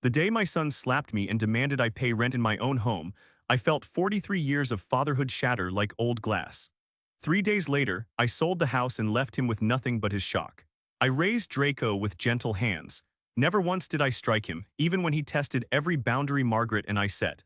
The day my son slapped me and demanded I pay rent in my own home, I felt 43 years of fatherhood shatter like old glass. 3 days later, I sold the house and left him with nothing but his shock. I raised Draco with gentle hands. Never once did I strike him, even when he tested every boundary Margaret and I set.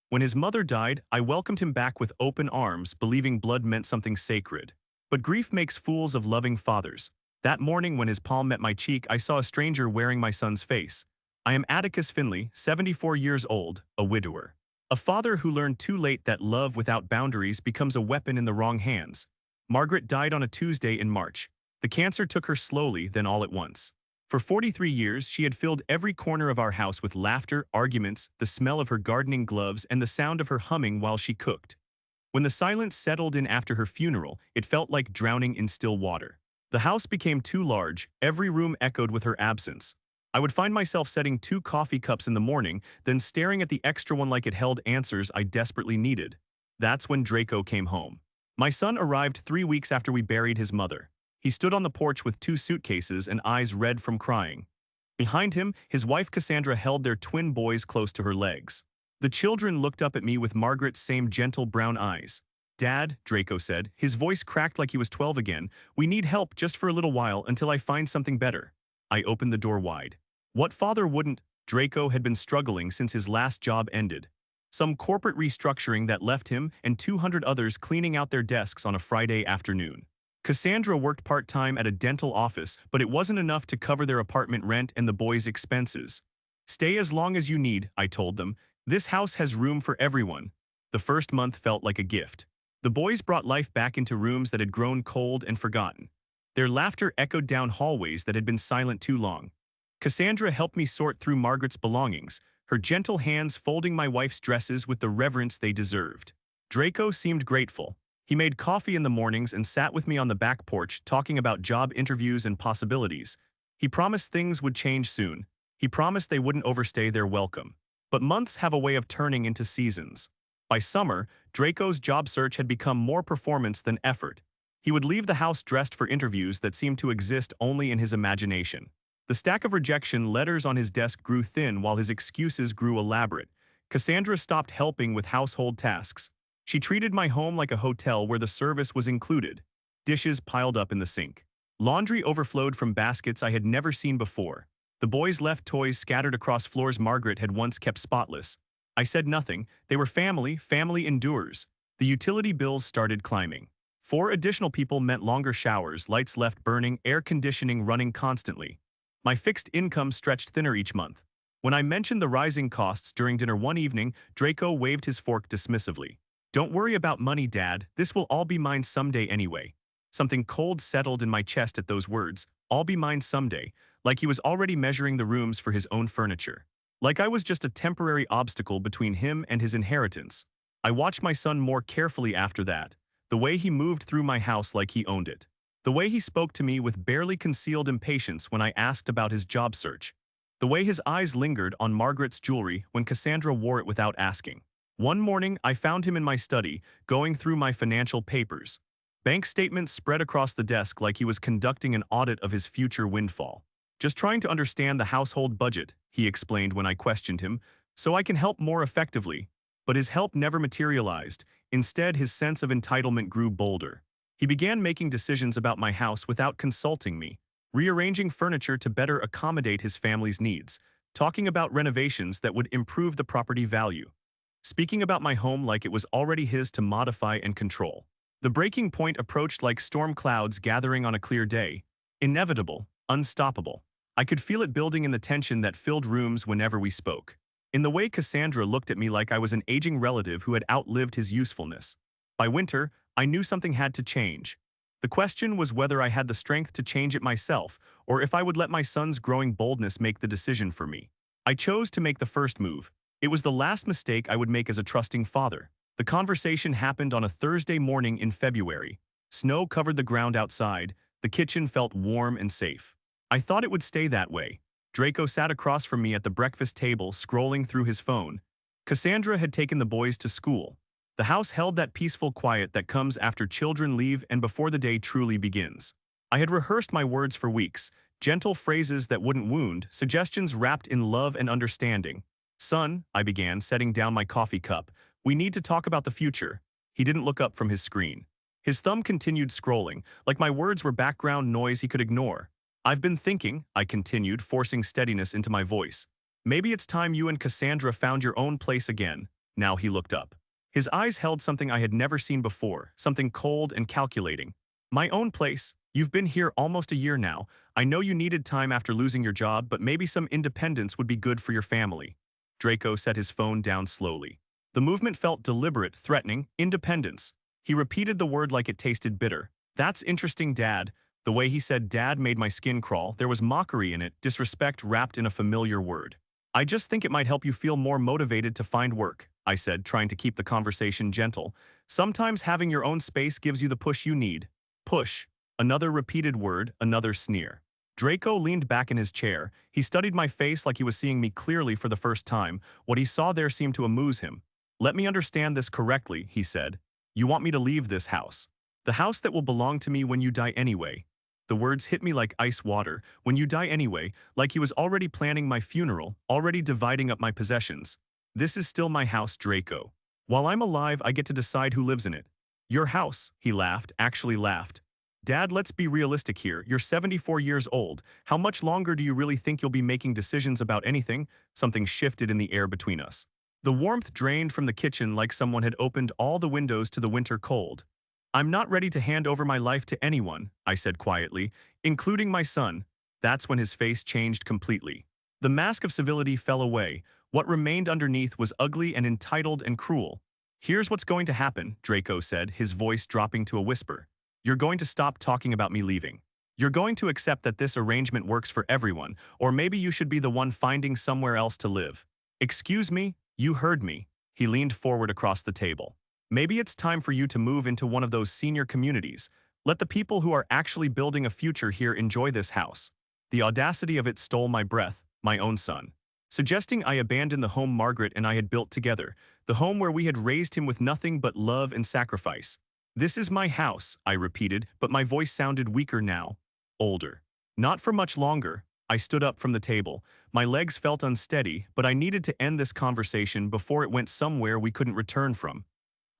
When his mother died, I welcomed him back with open arms, believing blood meant something sacred. But grief makes fools of loving fathers. That morning when his palm met my cheek, I saw a stranger wearing my son's face. I am Atticus Finley, 74 years old, a widower. A father who learned too late that love without boundaries becomes a weapon in the wrong hands. Margaret died on a Tuesday in March. The cancer took her slowly, then all at once. For 43 years, she had filled every corner of our house with laughter, arguments, the smell of her gardening gloves, and the sound of her humming while she cooked. When the silence settled in after her funeral, it felt like drowning in still water. The house became too large, every room echoed with her absence. I would find myself setting 2 coffee cups in the morning, then staring at the extra one like it held answers I desperately needed. That's when Draco came home. My son arrived 3 weeks after we buried his mother. He stood on the porch with 2 suitcases and eyes red from crying. Behind him, his wife Cassandra held their twin boys close to her legs. The children looked up at me with Margaret's same gentle brown eyes. "Dad," Draco said, his voice cracked like he was 12 again, "we need help just for a little while until I find something better." I opened the door wide. What father wouldn't? Draco had been struggling since his last job ended. Some corporate restructuring that left him and 200 others cleaning out their desks on a Friday afternoon. Cassandra worked part-time at a dental office, but it wasn't enough to cover their apartment rent and the boys' expenses. "Stay as long as you need," I told them. "This house has room for everyone." The first month felt like a gift. The boys brought life back into rooms that had grown cold and forgotten. Their laughter echoed down hallways that had been silent too long. Cassandra helped me sort through Margaret's belongings, her gentle hands folding my wife's dresses with the reverence they deserved. Draco seemed grateful. He made coffee in the mornings and sat with me on the back porch talking about job interviews and possibilities. He promised things would change soon. He promised they wouldn't overstay their welcome. But months have a way of turning into seasons. By summer, Draco's job search had become more performance than effort. He would leave the house dressed for interviews that seemed to exist only in his imagination. The stack of rejection letters on his desk grew thin while his excuses grew elaborate. Cassandra stopped helping with household tasks. She treated my home like a hotel where the service was included. Dishes piled up in the sink. Laundry overflowed from baskets I had never seen before. The boys left toys scattered across floors Margaret had once kept spotless. I said nothing. They were family, family endures. The utility bills started climbing. 4 additional people meant longer showers, lights left burning, air conditioning running constantly. My fixed income stretched thinner each month. When I mentioned the rising costs during dinner one evening, Draco waved his fork dismissively. "Don't worry about money, Dad. This will all be mine someday anyway." Something cold settled in my chest at those words, "all be mine someday," like he was already measuring the rooms for his own furniture. Like I was just a temporary obstacle between him and his inheritance. I watched my son more carefully after that, the way he moved through my house like he owned it. The way he spoke to me with barely concealed impatience when I asked about his job search. The way his eyes lingered on Margaret's jewelry when Cassandra wore it without asking. One morning, I found him in my study, going through my financial papers. Bank statements spread across the desk like he was conducting an audit of his future windfall. "Just trying to understand the household budget," he explained when I questioned him, "so I can help more effectively." But his help never materialized. Instead, his sense of entitlement grew bolder. He began making decisions about my house without consulting me, rearranging furniture to better accommodate his family's needs, talking about renovations that would improve the property value, speaking about my home like it was already his to modify and control. The breaking point approached like storm clouds gathering on a clear day, inevitable, unstoppable. I could feel it building in the tension that filled rooms whenever we spoke. In the way Cassandra looked at me like I was an aging relative who had outlived his usefulness. By winter, I knew something had to change. The question was whether I had the strength to change it myself, or if I would let my son's growing boldness make the decision for me. I chose to make the first move. It was the last mistake I would make as a trusting father. The conversation happened on a Thursday morning in February. Snow covered the ground outside. The kitchen felt warm and safe. I thought it would stay that way. Draco sat across from me at the breakfast table, scrolling through his phone. Cassandra had taken the boys to school. The house held that peaceful quiet that comes after children leave and before the day truly begins. I had rehearsed my words for weeks, gentle phrases that wouldn't wound, suggestions wrapped in love and understanding. Son, I began, setting down my coffee cup, we need to talk about the future. He didn't look up from his screen. His thumb continued scrolling, like my words were background noise he could ignore. I've been thinking, I continued, forcing steadiness into my voice. Maybe it's time you and Cassandra found your own place again. Now he looked up. His eyes held something I had never seen before, something cold and calculating. My own place? You've been here almost a year now. I know you needed time after losing your job, but maybe some independence would be good for your family. Draco set his phone down slowly. The movement felt deliberate, threatening, independence. He repeated the word like it tasted bitter. That's interesting, Dad. The way he said Dad made my skin crawl. There was mockery in it, disrespect wrapped in a familiar word. I just think it might help you feel more motivated to find work, I said, trying to keep the conversation gentle. Sometimes having your own space gives you the push you need. Push. Another repeated word, another sneer. Draco leaned back in his chair. He studied my face like he was seeing me clearly for the first time. What he saw there seemed to amuse him. Let me understand this correctly, he said. You want me to leave this house? The house that will belong to me when you die anyway. The words hit me like ice water. When you die anyway, like he was already planning my funeral, already dividing up my possessions. This is still my house, Draco. While I'm alive, I get to decide who lives in it. Your house, he laughed, actually laughed. Dad, let's be realistic here. You're 74 years old. How much longer do you really think you'll be making decisions about anything? Something shifted in the air between us. The warmth drained from the kitchen like someone had opened all the windows to the winter cold. I'm not ready to hand over my life to anyone, I said quietly, including my son. That's when his face changed completely. The mask of civility fell away. What remained underneath was ugly and entitled and cruel. Here's what's going to happen, Draco said, his voice dropping to a whisper. You're going to stop talking about me leaving. You're going to accept that this arrangement works for everyone, or maybe you should be the one finding somewhere else to live. Excuse me? You heard me. He leaned forward across the table. Maybe it's time for you to move into one of those senior communities. Let the people who are actually building a future here enjoy this house. The audacity of it stole my breath, my own son. Suggesting I abandon the home Margaret and I had built together, the home where we had raised him with nothing but love and sacrifice. This is my house, I repeated, but my voice sounded weaker now. Older. Not for much longer. I stood up from the table. My legs felt unsteady, but I needed to end this conversation before it went somewhere we couldn't return from.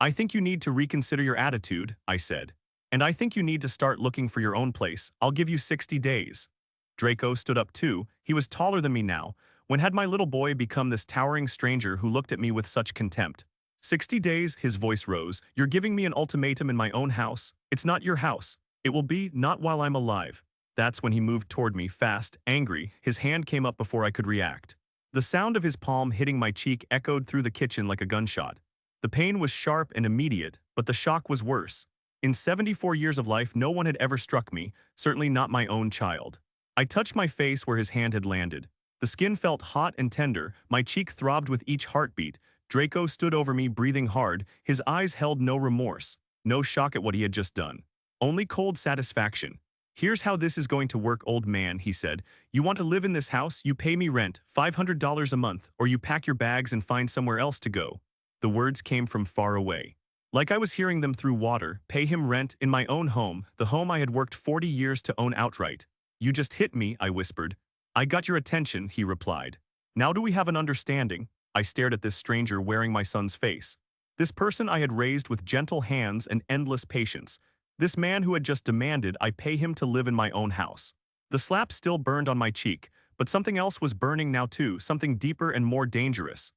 I think you need to reconsider your attitude, I said. And I think you need to start looking for your own place. I'll give you 60 days. Draco stood up too. He was taller than me now. When had my little boy become this towering stranger who looked at me with such contempt? 60 days, his voice rose. You're giving me an ultimatum in my own house. It's not your house. It will be, not while I'm alive. That's when he moved toward me, fast, angry. His hand came up before I could react. The sound of his palm hitting my cheek echoed through the kitchen like a gunshot. The pain was sharp and immediate, but the shock was worse. In 74 years of life, no one had ever struck me, certainly not my own child. I touched my face where his hand had landed. The skin felt hot and tender, my cheek throbbed with each heartbeat. Draco stood over me, breathing hard. His eyes held no remorse, no shock at what he had just done. Only cold satisfaction. Here's how this is going to work, old man, he said. You want to live in this house? You pay me rent, $500 a month, or you pack your bags and find somewhere else to go. The words came from far away. Like I was hearing them through water, pay him rent in my own home, the home I had worked 40 years to own outright. You just hit me, I whispered. I got your attention, he replied. Now do we have an understanding? I stared at this stranger wearing my son's face. This person I had raised with gentle hands and endless patience. This man who had just demanded I pay him to live in my own house. The slap still burned on my cheek, but something else was burning now too, something deeper and more dangerous.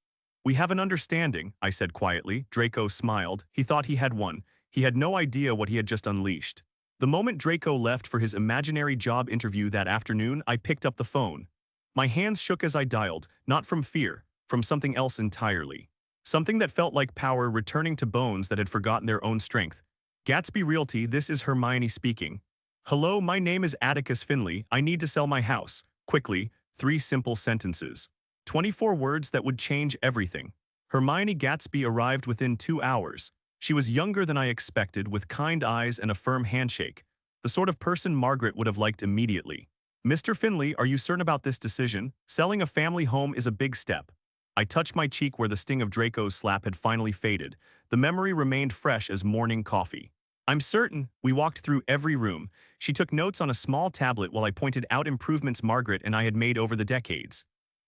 We have an understanding, I said quietly. Draco smiled. He thought he had one. He had no idea what he had just unleashed. The moment Draco left for his imaginary job interview that afternoon, I picked up the phone. My hands shook as I dialed, not from fear, from something else entirely. Something that felt like power returning to bones that had forgotten their own strength. Gatsby Realty, this is Hermione speaking. Hello, my name is Atticus Finley. I need to sell my house. Quickly, 3 simple sentences. 24 words that would change everything. Hermione Gatsby arrived within 2 hours. She was younger than I expected, with kind eyes and a firm handshake. The sort of person Margaret would have liked immediately. Mr. Finley, are you certain about this decision? Selling a family home is a big step. I touched my cheek where the sting of Draco's slap had finally faded. The memory remained fresh as morning coffee. I'm certain. We walked through every room. She took notes on a small tablet while I pointed out improvements Margaret and I had made over the decades.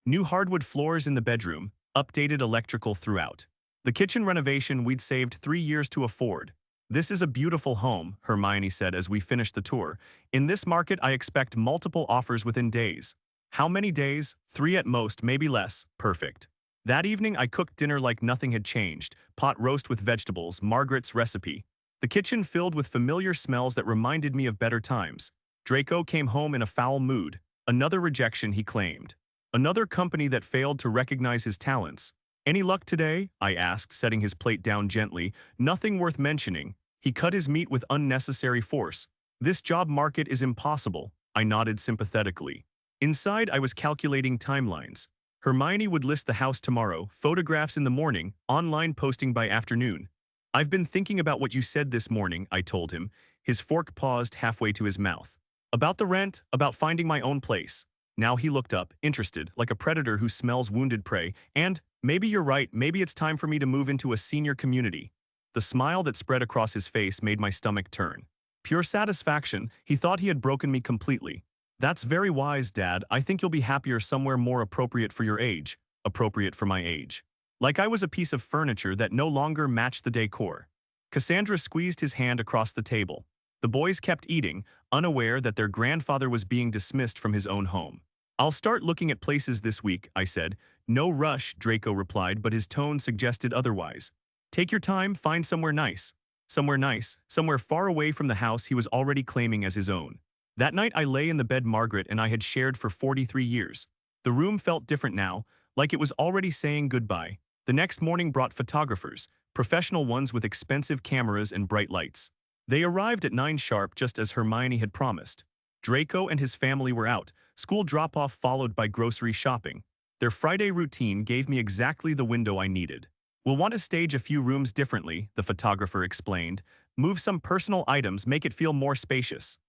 New hardwood floors in the bedroom, updated electrical throughout. The kitchen renovation we'd saved 3 years to afford. This is a beautiful home, Hermione said as we finished the tour. In this market, I expect multiple offers within days. How many days? 3 at most, maybe less. Perfect. That evening, I cooked dinner like nothing had changed. Pot roast with vegetables, Margaret's recipe. The kitchen filled with familiar smells that reminded me of better times. Draco came home in a foul mood. Another rejection, he claimed. Another company that failed to recognize his talents. Any luck today? I asked, setting his plate down gently. Nothing worth mentioning. He cut his meat with unnecessary force. This job market is impossible. I nodded sympathetically. Inside, I was calculating timelines. Hermione would list the house tomorrow, photographs in the morning, online posting by afternoon. I've been thinking about what you said this morning, I told him. His fork paused halfway to his mouth. About the rent, about finding my own place. Now he looked up, interested, like a predator who smells wounded prey, and, maybe you're right, maybe it's time for me to move into a senior community. The smile that spread across his face made my stomach turn. Pure satisfaction, he thought he had broken me completely. That's very wise, Dad. I think you'll be happier somewhere more appropriate for your age. Appropriate for my age. Like I was a piece of furniture that no longer matched the decor. Cassandra squeezed his hand across the table. The boys kept eating, unaware that their grandfather was being dismissed from his own home. I'll start looking at places this week, I said. No rush, Draco replied, but his tone suggested otherwise. Take your time, find somewhere nice. Somewhere nice, somewhere far away from the house he was already claiming as his own. That night I lay in the bed Margaret and I had shared for 43 years. The room felt different now, like it was already saying goodbye. The next morning brought photographers, professional ones with expensive cameras and bright lights. They arrived at 9 sharp just as Hermione had promised. Draco and his family were out, school drop-off followed by grocery shopping. Their Friday routine gave me exactly the window I needed. We'll want to stage a few rooms differently, the photographer explained. Move some personal items, make it feel more spacious.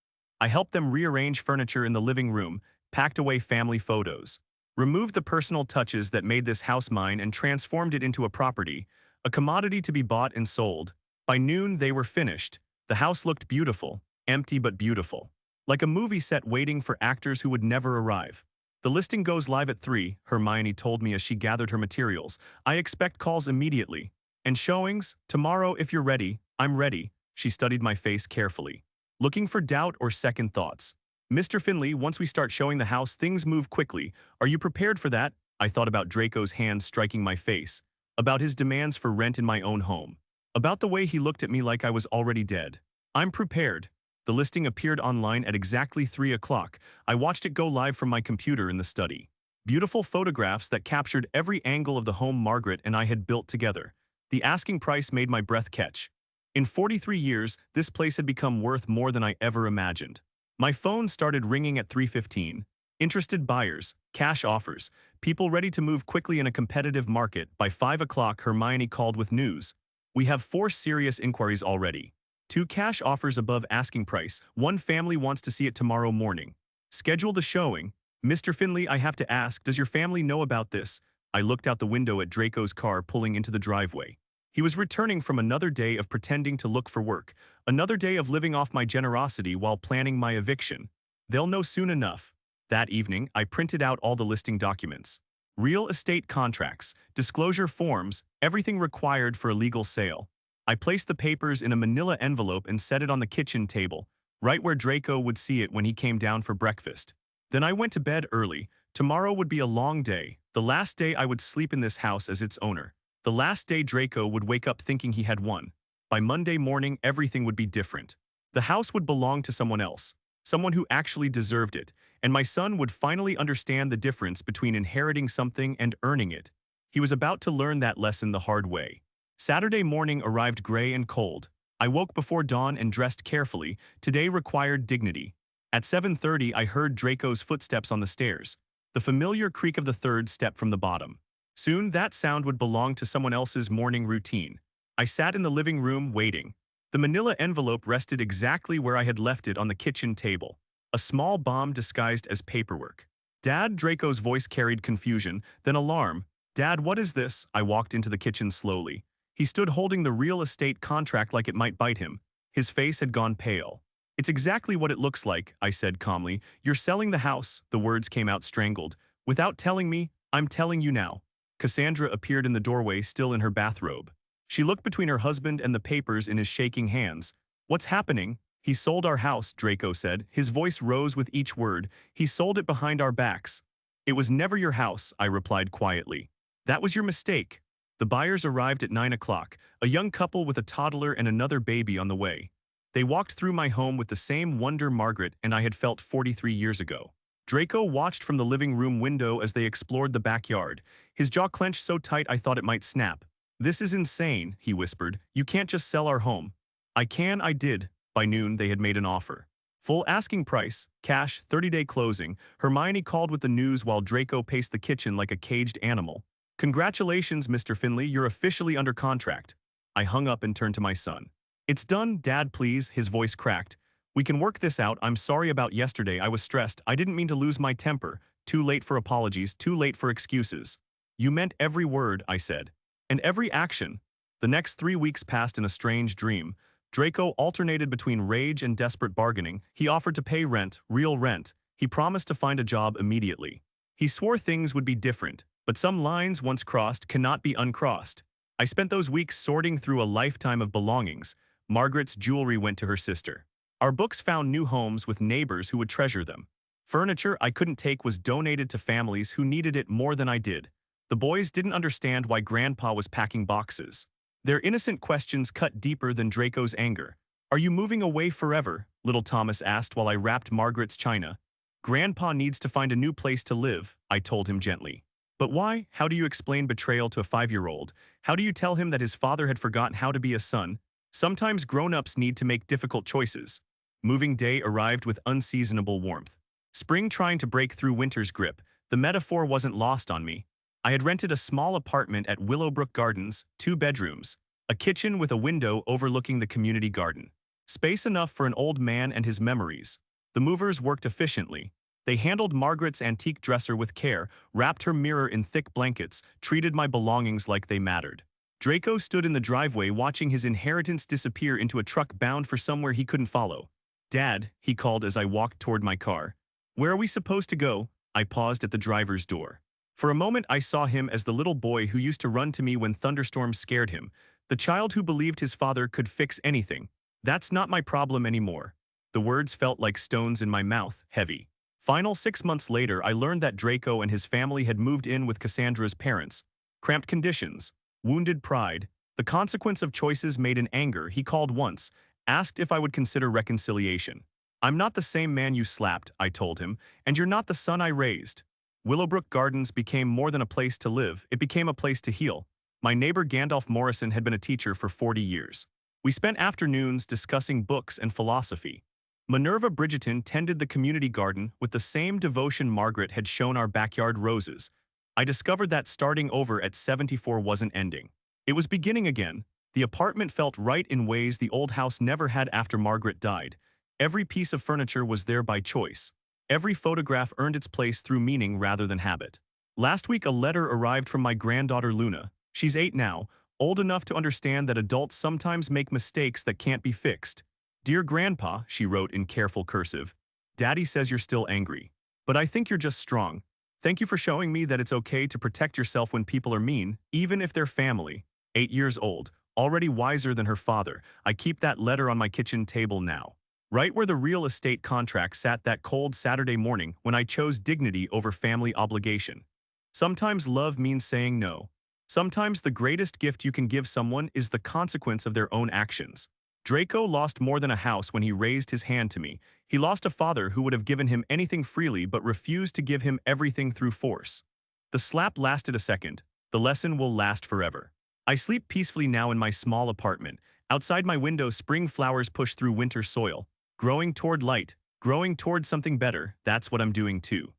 I helped them rearrange furniture in the living room, packed away family photos. Removed the personal touches that made this house mine and transformed it into a property, a commodity to be bought and sold. By noon, they were finished. The house looked beautiful, empty but beautiful. Like a movie set waiting for actors who would never arrive. The listing goes live at 3, Hermione told me as she gathered her materials. I expect calls immediately. And showings? Tomorrow if you're ready. I'm ready. She studied my face carefully. Looking for doubt or second thoughts. Mr. Finley, once we start showing the house, things move quickly. Are you prepared for that? I thought about Draco's hand striking my face. About his demands for rent in my own home. About the way he looked at me like I was already dead. I'm prepared. The listing appeared online at exactly 3 o'clock. I watched it go live from my computer in the study. Beautiful photographs that captured every angle of the home Margaret and I had built together. The asking price made my breath catch. In 43 years, this place had become worth more than I ever imagined. My phone started ringing at 3:15. Interested buyers, cash offers, people ready to move quickly in a competitive market. By 5 o'clock, Hermione called with news. We have 4 serious inquiries already. 2 cash offers above asking price. 1 family wants to see it tomorrow morning. Schedule the showing. Mr. Finley, I have to ask, does your family know about this? I looked out the window at Draco's car pulling into the driveway. He was returning from another day of pretending to look for work, another day of living off my generosity while planning my eviction. They'll know soon enough. That evening, I printed out all the listing documents. Real estate contracts, disclosure forms, everything required for a legal sale. I placed the papers in a manila envelope and set it on the kitchen table, right where Draco would see it when he came down for breakfast. Then I went to bed early. Tomorrow would be a long day, the last day I would sleep in this house as its owner. The last day Draco would wake up thinking he had won. By Monday morning, everything would be different. The house would belong to someone else, someone who actually deserved it, and my son would finally understand the difference between inheriting something and earning it. He was about to learn that lesson the hard way. Saturday morning arrived gray and cold. I woke before dawn and dressed carefully. Today required dignity. At 7:30, I heard Draco's footsteps on the stairs, the familiar creak of the third step from the bottom. Soon, that sound would belong to someone else's morning routine. I sat in the living room waiting. The manila envelope rested exactly where I had left it on the kitchen table, a small bomb disguised as paperwork. Dad, Draco's voice carried confusion, then alarm. Dad, what is this? I walked into the kitchen slowly. He stood holding the real estate contract like it might bite him. His face had gone pale. It's exactly what it looks like, I said calmly. You're selling the house, the words came out strangled. Without telling me, I'm telling you now. Cassandra appeared in the doorway still in her bathrobe. She looked between her husband and the papers in his shaking hands. What's happening? He sold our house, Draco said. His voice rose with each word. He sold it behind our backs. It was never your house, I replied quietly. That was your mistake. The buyers arrived at 9 o'clock, a young couple with a toddler and another baby on the way. They walked through my home with the same wonder Margaret and I had felt 43 years ago. Draco watched from the living room window as they explored the backyard. His jaw clenched so tight I thought it might snap. This is insane, he whispered. You can't just sell our home. I did. By noon, they had made an offer. Full asking price, cash, 30-day closing. Hermione called with the news while Draco paced the kitchen like a caged animal. Congratulations, Mr. Finley, you're officially under contract. I hung up and turned to my son. It's done, Dad, please, his voice cracked. We can work this out. I'm sorry about yesterday. I was stressed. I didn't mean to lose my temper. Too late for apologies, too late for excuses. You meant every word, I said. And every action. The next 3 weeks passed in a strange dream. Draco alternated between rage and desperate bargaining. He offered to pay rent, real rent. He promised to find a job immediately. He swore things would be different, but some lines once crossed cannot be uncrossed. I spent those weeks sorting through a lifetime of belongings. Margaret's jewelry went to her sister. Our books found new homes with neighbors who would treasure them. Furniture I couldn't take was donated to families who needed it more than I did. The boys didn't understand why Grandpa was packing boxes. Their innocent questions cut deeper than Draco's anger. Are you moving away forever? Little Thomas asked while I wrapped Margaret's china. Grandpa needs to find a new place to live, I told him gently. But why? How do you explain betrayal to a 5-year-old? How do you tell him that his father had forgotten how to be a son? Sometimes grown-ups need to make difficult choices. Moving day arrived with unseasonable warmth. Spring trying to break through winter's grip, the metaphor wasn't lost on me. I had rented a small apartment at Willowbrook Gardens, 2 bedrooms, a kitchen with a window overlooking the community garden. Space enough for an old man and his memories. The movers worked efficiently. They handled Margaret's antique dresser with care, wrapped her mirror in thick blankets, treated my belongings like they mattered. Draco stood in the driveway watching his inheritance disappear into a truck bound for somewhere he couldn't follow. Dad, he called as I walked toward my car. Where are we supposed to go? I paused at the driver's door. For a moment I saw him as the little boy who used to run to me when thunderstorms scared him, the child who believed his father could fix anything. That's not my problem anymore. The words felt like stones in my mouth, heavy. Final 6 months later, I learned that Draco and his family had moved in with Cassandra's parents. Cramped conditions, wounded pride, the consequence of choices made in anger. He called once, asked if I would consider reconciliation. I'm not the same man you slapped, I told him, and you're not the son I raised. Willowbrook Gardens became more than a place to live, it became a place to heal. My neighbor Gandalf Morrison had been a teacher for 40 years. We spent afternoons discussing books and philosophy. Minerva Bridgerton tended the community garden with the same devotion Margaret had shown our backyard roses. I discovered that starting over at 74 wasn't ending. It was beginning again. The apartment felt right in ways the old house never had after Margaret died. Every piece of furniture was there by choice. Every photograph earned its place through meaning rather than habit. Last week a letter arrived from my granddaughter Luna. She's 8 now, old enough to understand that adults sometimes make mistakes that can't be fixed. Dear Grandpa, she wrote in careful cursive, Daddy says you're still angry. But I think you're just strong. Thank you for showing me that it's okay to protect yourself when people are mean, even if they're family. 8 years old, already wiser than her father. I keep that letter on my kitchen table now. Right where the real estate contract sat that cold Saturday morning when I chose dignity over family obligation. Sometimes love means saying no. Sometimes the greatest gift you can give someone is the consequence of their own actions. Draco lost more than a house when he raised his hand to me. He lost a father who would have given him anything freely but refused to give him everything through force. The slap lasted a second. The lesson will last forever. I sleep peacefully now in my small apartment. Outside my window, spring flowers push through winter soil. Growing toward light, growing toward something better, that's what I'm doing too.